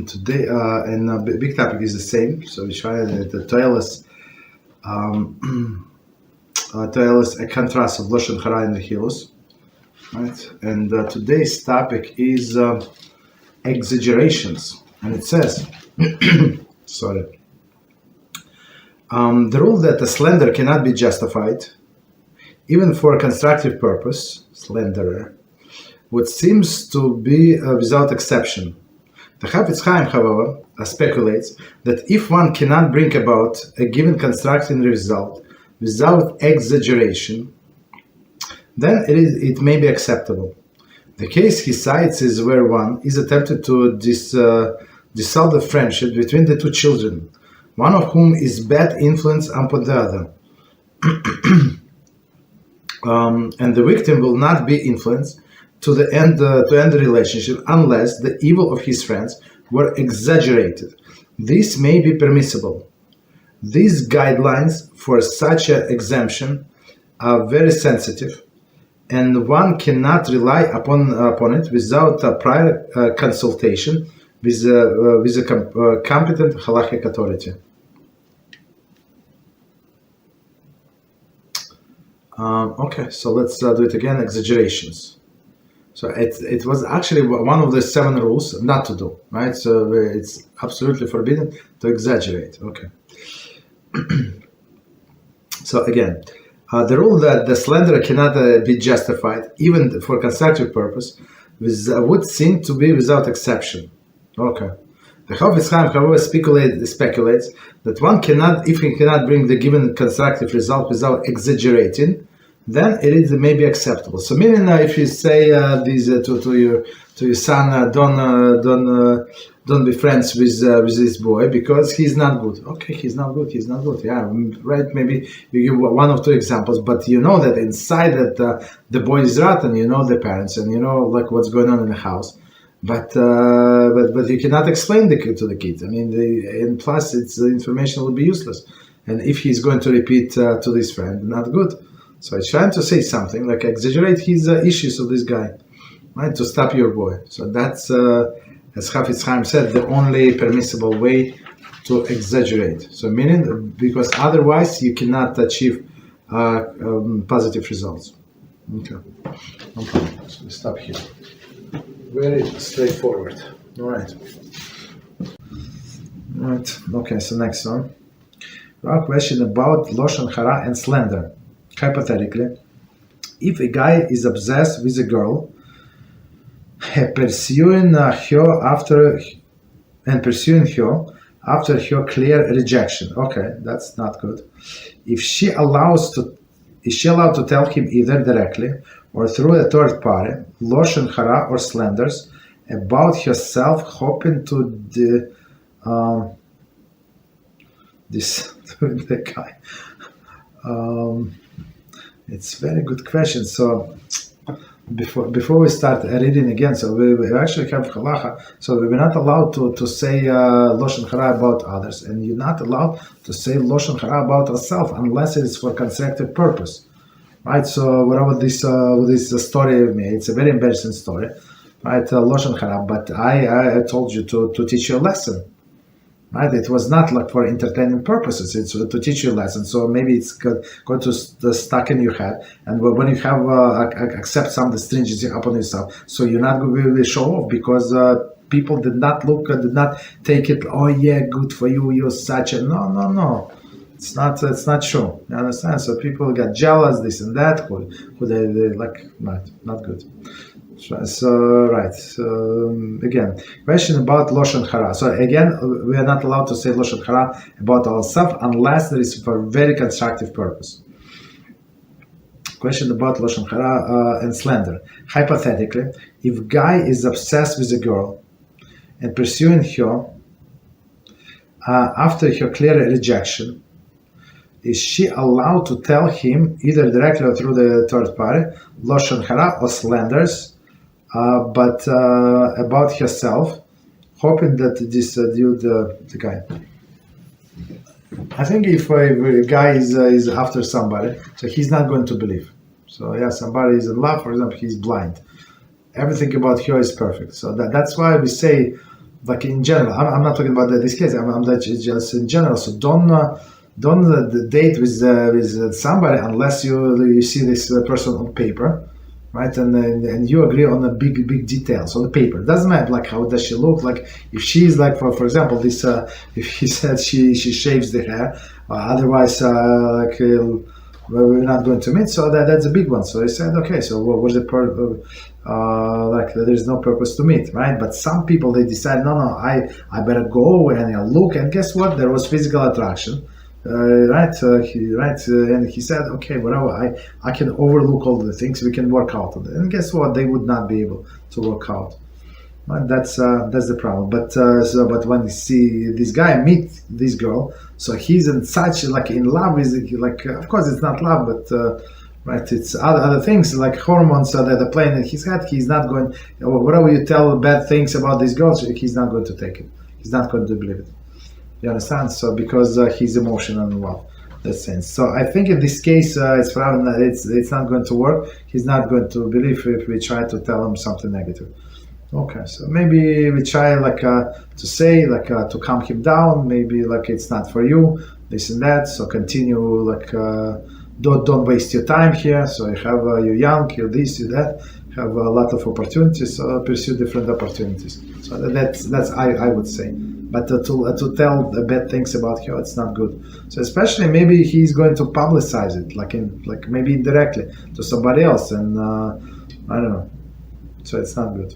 Today, and the big topic is the same. So we try the Toilis, a contrast of Lashon Hara and the Hilos, right? And today's topic is exaggerations, and it says, sorry, the rule that a slander cannot be justified, even for a constructive purpose, slanderer, what seems to be without exception. The Chofetz Chaim, however, speculates that if one cannot bring about a given constructive result without exaggeration, then it may be acceptable. The case he cites is where one is attempted to dissolve the friendship between the two children, one of whom is bad influence upon the other. And the victim will not be influenced to end the relationship unless the evil of his friends were exaggerated. This may be permissible. These guidelines for such an exemption are very sensitive, and one cannot rely upon it without a prior consultation with a competent halachic authority. Okay, so let's do it again. Exaggerations. So it was actually one of the 7 rules not to do, right? So it's absolutely forbidden to exaggerate. Okay. So again, the rule that the slanderer cannot be justified, even for constructive purpose, would seem to be without exception. Okay. The Chofetz Chaim, however, speculates that one cannot, if he cannot bring the given constructive result without exaggerating, then it may be acceptable. So, meaning if you say to your son, don't be friends with this boy because he's not good. Okay, he's not good. Yeah, right. Maybe you give 1 or 2 examples, but you know that inside that the boy is rotten. You know the parents, and you know like what's going on in the house. But you cannot explain to the kid. I mean, and plus, the information will be useless. And if he's going to repeat to this friend, not good. So he's trying to say something like exaggerate his issues of this guy, right? To stop your boy. So that's, as Chofetz Chaim said, the only permissible way to exaggerate. So meaning, because otherwise you cannot achieve positive results. Okay. So we stop here. Very straightforward. All right. Okay, so next one. Our question about Loshon Hara and slander. Hypothetically, if a guy is obsessed with a girl, pursuing her after her clear rejection. Okay, that's not good. Is she allowed to tell him either directly or through a third party, Lashon Hara or slanders, about herself, hoping to the guy? It's a very good question. So before we start reading again, so we actually have halacha. So we're not allowed to say Lashon Hara about others, and you're not allowed to say Lashon Hara about yourself unless it is for constructive purpose, right? So whatever this story, it's a very embarrassing story, right? Lashon Hara, but I told you to teach you a lesson. Right, it was not like for entertaining purposes. It's to teach you a lesson. So maybe it's going to stuck in your head. And when you have accept some of the stringency upon yourself, so you're not going to really show off because people did not take it. Oh yeah, good for you. You're such a no. It's not true. You understand? So people got jealous, this and that. Who they like? Not good. So, right. Again, question about Lashon Hara. So again, we are not allowed to say Lashon Hara about ourselves unless there is for a very constructive purpose. Question about Lashon Hara and slander. Hypothetically, if guy is obsessed with a girl and pursuing her after her clear rejection, is she allowed to tell him either directly or through the third party, Lashon Hara or slanders, but about herself, hoping that this dude, the guy. I think if a guy is after somebody, so he's not going to believe. So yeah, somebody is in love, for example, he's blind. Everything about her is perfect. So that's why we say like in general. I'm not talking about this case. I'm just in general. So don't date with somebody unless you see this person on paper, right? And you agree on the big details on the paper. It doesn't matter like how does she look. Like if she's like for example this if he said she shaves the hair, otherwise we're not going to meet. So that's a big one. So he said, okay, so what's the like there's no purpose to meet, right? But some people they decide, no, I better go and I look, and guess what? There was physical attraction, right? And he said, okay, whatever, I can overlook all the things. We can work out on it. And guess what? They would not be able to work out. Right? That's the problem. But when you see this guy meet this girl, so he's in such like in love with like of course it's not love, but right, it's other things like hormones that are playing in his head. He's not going. Whatever you tell bad things about this girl, he's not going to take it. He's not going to believe it. You understand? So because he's emotional and love. That sense. So I think in this case, it's not going to work. He's not going to believe if we try to tell him something negative. Okay, so maybe we try like to say like to calm him down. Maybe like it's not for you, this and that. So continue like don't waste your time here. So you have you're young, you're this, you're that. Have a lot of opportunities. So pursue different opportunities. So that's I would say. But to tell bad things about her, it's not good. So especially maybe he's going to publicize it, like maybe indirectly to somebody else, and I don't know. So it's not good.